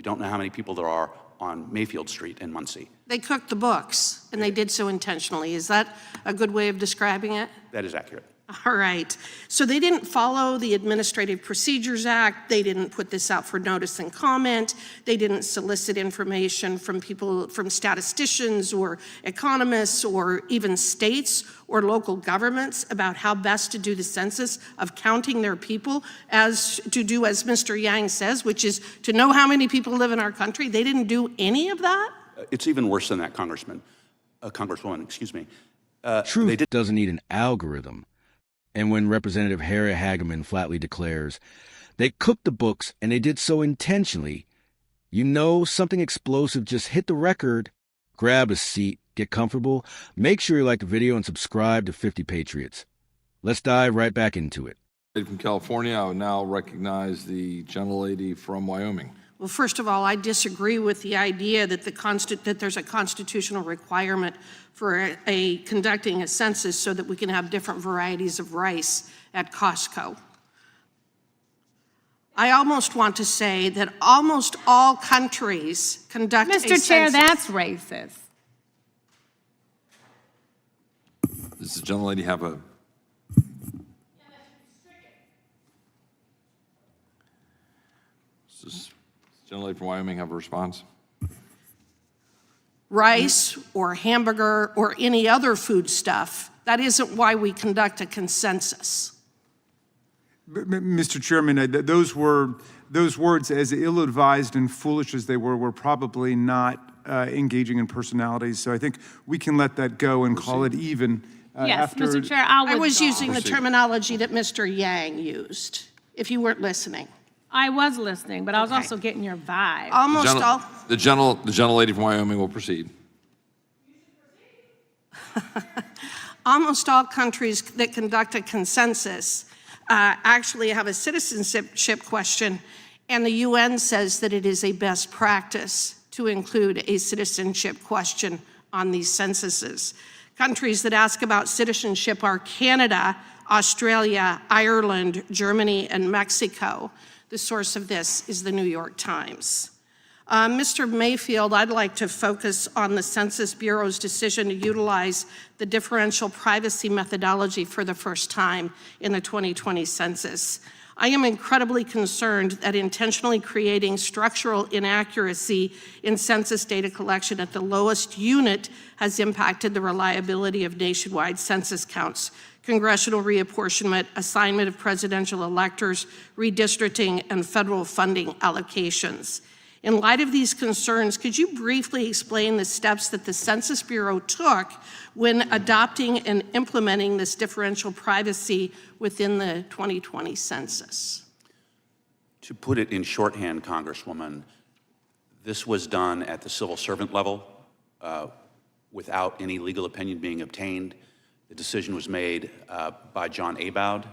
don't know how many people there are on Mayfield Street in Muncie. They cooked the books, and they did so intentionally. Is that a good way of describing it? That is accurate. All right. So they didn't follow the Administrative Procedures Act. They didn't put this out for notice and comment. They didn't solicit information from people, from statisticians or economists or even states or local governments about how best to do the census of counting their people, as to do as Mr. Yang says, which is to know how many people live in our country. They didn't do any of that? It's even worse than that, Congresswoman, excuse me. Truth doesn't need an algorithm. And when Representative Harriet Hageman flatly declares, they cooked the books and they did so intentionally, you know something explosive just hit the record. Grab a seat, get comfortable, make sure you like the video and subscribe to 50 Patriots. Let's dive right back into it. From California, I would now recognize the gentlelady from Wyoming. Well, first of all, I disagree with the idea that that there's a constitutional requirement for conducting a census so that we can have different varieties of rice at Costco. I almost want to say that almost all countries conduct a census. Mr. Chair, that's racist. Does the gentlelady have a... Does the gentlelady from Wyoming have a response? Rice or hamburger or any other food stuff, that isn't why we conduct a consensus. Mr. Chairman, those words, as ill-advised and foolish as they were probably not engaging in personalities. So I think we can let that go and call it even. Yes, after Mr. Chair, I was using the terminology that Mr. Yang used, if you weren't listening. I was listening, but I was also getting your vibe. Almost all. The gentlelady from Wyoming will proceed. Almost all countries that conduct a consensus actually have a citizenship question, and the UN says that it is a best practice to include a citizenship question on these censuses. Countries that ask about citizenship are Canada, Australia, Ireland, Germany, and Mexico. The source of this is the New York Times. Mr. Mayfield, I'd like to focus on the Census Bureau's decision to utilize the differential privacy methodology for the first time in the 2020 census. I am incredibly concerned that intentionally creating structural inaccuracy in census data collection at the lowest unit has impacted the reliability of nationwide census counts, congressional reapportionment, assignment of presidential electors, redistricting, and federal funding allocations. In light of these concerns, could you briefly explain the steps that the Census Bureau took when adopting and implementing this differential privacy within the 2020 census? To put it in shorthand, Congresswoman, this was done at the civil servant level without any legal opinion being obtained. The decision was made by John Aboud,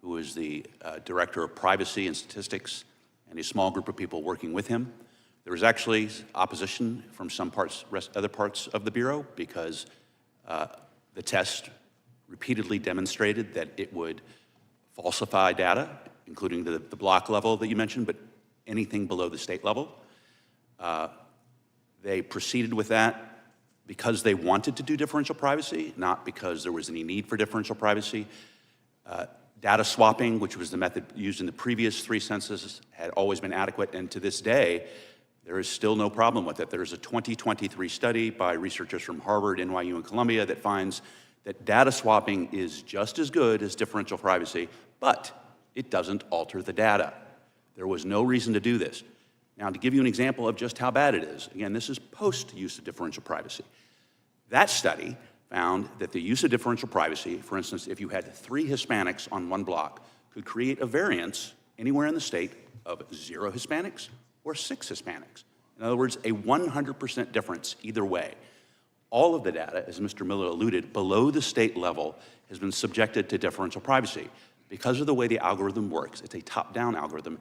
who is the Director of Privacy and Statistics, and a small group of people working with him. There was actually opposition from some other parts of the Bureau because the test repeatedly demonstrated that it would falsify data, including the block level that you mentioned, but anything below the state level. They proceeded with that because they wanted to do differential privacy, not because there was any need for differential privacy. Data swapping, which was the method used in the previous 3 censuses, had always been adequate, and to this day, there is still no problem with it. There's a 2023 study by researchers from Harvard, NYU, and Columbia that finds that data swapping is just as good as differential privacy, but it doesn't alter the data. There was no reason to do this. Now, to give you an example of just how bad it is, again, this is post-use of differential privacy. That study found that the use of differential privacy, for instance, if you had 3 Hispanics on one block, could create a variance anywhere in the state of 0 Hispanics or 6 Hispanics. In other words, a 100% difference either way. All of the data, as Mr. Miller alluded, below the state level has been subjected to differential privacy. Because of the way the algorithm works, it's a top-down algorithm,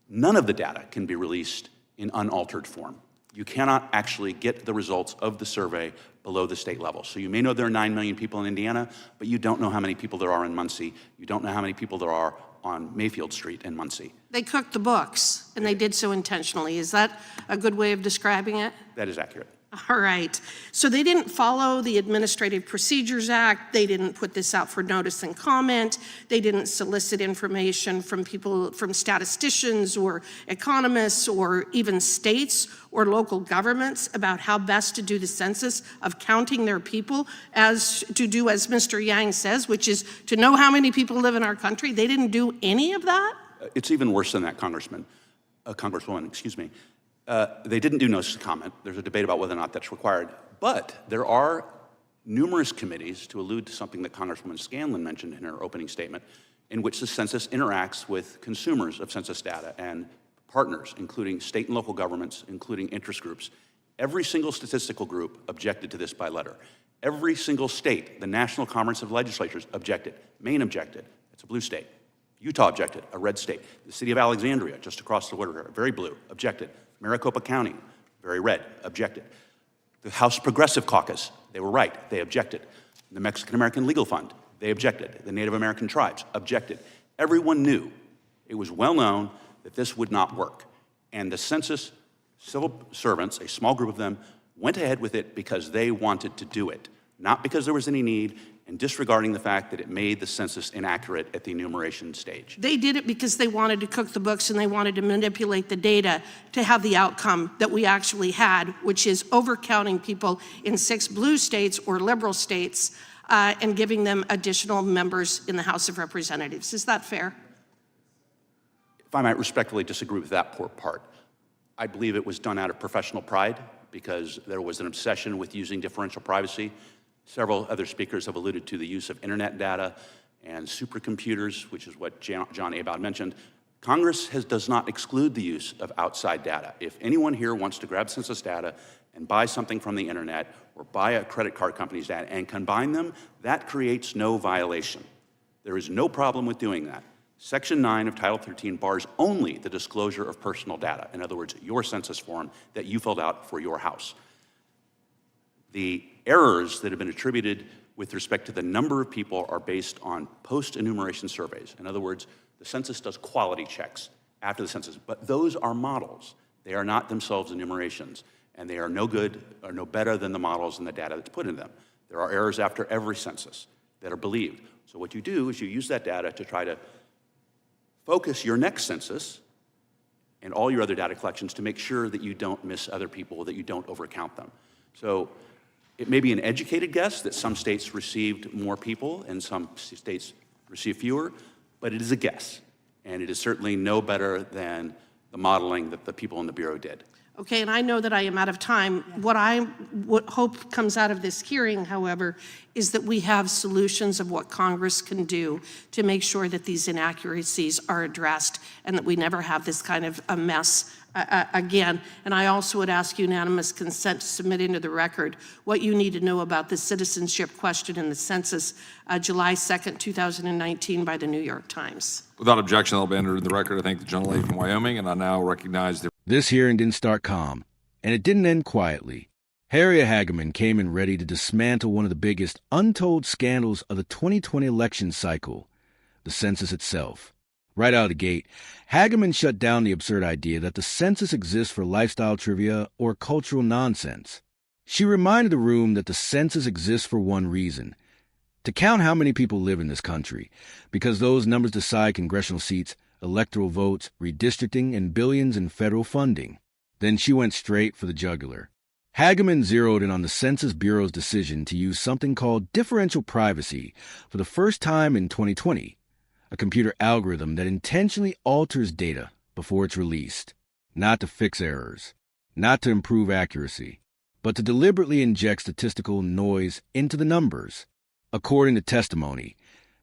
none of the data can be released in unaltered form. You cannot actually get the results of the survey below the state level. So you may know there are 9 million people in Indiana, but you don't know how many people there are in Muncie. You don't know how many people there are on Mayfield Street in Muncie. They cooked the books, and they did so intentionally. Is that a good way of describing it? That is accurate. All right. So they didn't follow the Administrative Procedures Act. They didn't put this out for notice and comment. They didn't solicit information from people, from statisticians or economists or even states or local governments about how best to do the census of counting their people, as to do as Mr. Yang says, which is to know how many people live in our country. They didn't do any of that? It's even worse than that, Congresswoman, excuse me. They didn't do notice to comment. There's a debate about whether or not that's required. But there are numerous committees, to allude to something that Congresswoman Scanlon mentioned in her opening statement, in which the census interacts with consumers of census data and partners, including state and local governments, including interest groups. Every single statistical group objected to this by letter. Every single state, the National Conference of Legislatures objected. Maine objected. It's a blue state. Utah objected, a red state. The city of Alexandria, just across the border, very blue, objected. Maricopa County, very red, objected. The House Progressive Caucus, they were right, they objected. The Mexican American Legal Fund, they objected. The Native American tribes objected. Everyone knew, it was well known that this would not work. And the census civil servants, a small group of them, went ahead with it because they wanted to do it, not because there was any need, and disregarding the fact that it made the census inaccurate at the enumeration stage. They did it because they wanted to cook the books and they wanted to manipulate the data to have the outcome that we actually had, which is overcounting people in 6 blue states or liberal states and giving them additional members in the House of Representatives. Is that fair? If I might respectfully disagree with that poor part, I believe it was done out of professional pride because there was an obsession with using differential privacy. Several other speakers have alluded to the use of internet data and supercomputers, which is what John Abad mentioned. Congress does not exclude the use of outside data. If anyone here wants to grab census data and buy something from the internet or buy a credit card company's data and combine them, that creates no violation. There is no problem with doing that. Section 9 of Title 13 bars only the disclosure of personal data. In other words, your census form that you filled out for your house. The errors that have been attributed with respect to the number of people are based on post-enumeration surveys. In other words, the census does quality checks after the census, but those are models. They are not themselves enumerations, and they are no good or no better than the models and the data that's put in them. There are errors after every census that are believed. So what you do is you use that data to try to focus your next census and all your other data collections to make sure that you don't miss other people, that you don't overcount them. So it may be an educated guess that some states received more people and some states received fewer, but it is a guess. And it is certainly no better than the modeling that the people in the Bureau did. Okay, and I know that I am out of time. What I hope comes out of this hearing, however, is that we have solutions of what Congress can do to make sure that these inaccuracies are addressed and that we never have this kind of a mess again. And I also would ask unanimous consent to submit into the record what you need to know about the citizenship question in the census, July 2nd, 2019 by the New York Times. Without objection, that'll be entered in the record. I thank the gentlelady from Wyoming, and I now recognize the... This hearing didn't start calm, and it didn't end quietly. Harriet Hageman came in ready to dismantle one of the biggest untold scandals of the 2020 election cycle, the census itself. Right out of the gate, Hageman shut down the absurd idea that the census exists for lifestyle trivia or cultural nonsense. She reminded the room that the census exists for one reason: to count how many people live in this country, because those numbers decide congressional seats, electoral votes, redistricting, and billions in federal funding. Then she went straight for the jugular. Hageman zeroed in on the Census Bureau's decision to use something called differential privacy for the first time in 2020, a computer algorithm that intentionally alters data before it's released, not to fix errors, not to improve accuracy, but to deliberately inject statistical noise into the numbers. According to testimony,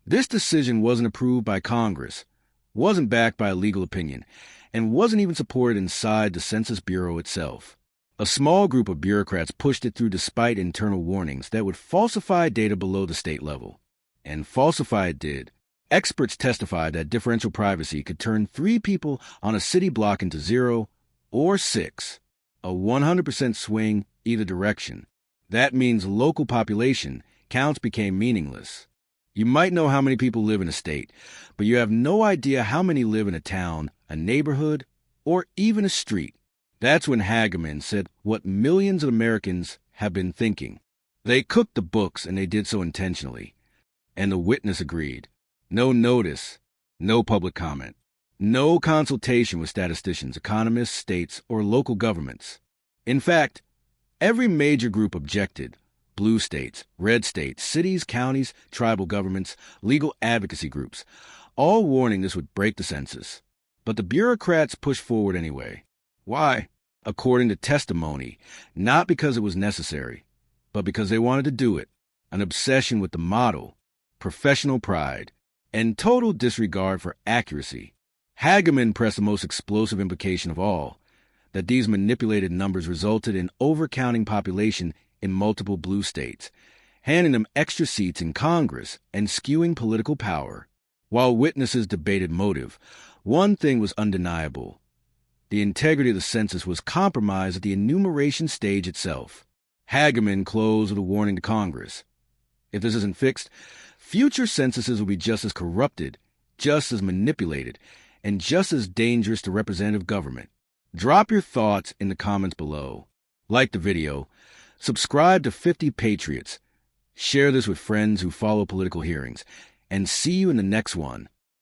this decision wasn't approved by Congress, wasn't backed by a legal opinion, and wasn't even supported inside the Census Bureau itself. A small group of bureaucrats pushed it through despite internal warnings that would falsify data below the state level. And falsify it did. Experts testified that differential privacy could turn 3 people on a city block into 0 or 6, a 100% swing either direction. That means local population counts became meaningless. You might know how many people live in a state, but you have no idea how many live in a town, a neighborhood, or even a street. That's when Hageman said what millions of Americans have been thinking. They cooked the books, and they did so intentionally. And the witness agreed. No notice, no public comment, no consultation with statisticians, economists, states, or local governments. In fact, every major group objected. Blue states, red states, cities, counties, tribal governments, legal advocacy groups, all warning this would break the census. But the bureaucrats pushed forward anyway. Why? According to testimony, not because it was necessary, but because they wanted to do it. An obsession with the model, professional pride, and total disregard for accuracy. Hageman pressed the most explosive implication of all, that these manipulated numbers resulted in overcounting population in multiple blue states, handing them extra seats in Congress and skewing political power. While witnesses debated motive, one thing was undeniable. The integrity of the census was compromised at the enumeration stage itself. Hageman closed with a warning to Congress. If this isn't fixed, future censuses will be just as corrupted, just as manipulated, and just as dangerous to representative government. Drop your thoughts in the comments below. Like the video. Subscribe to 50 Patriots. Share this with friends who follow political hearings. And see you in the next one.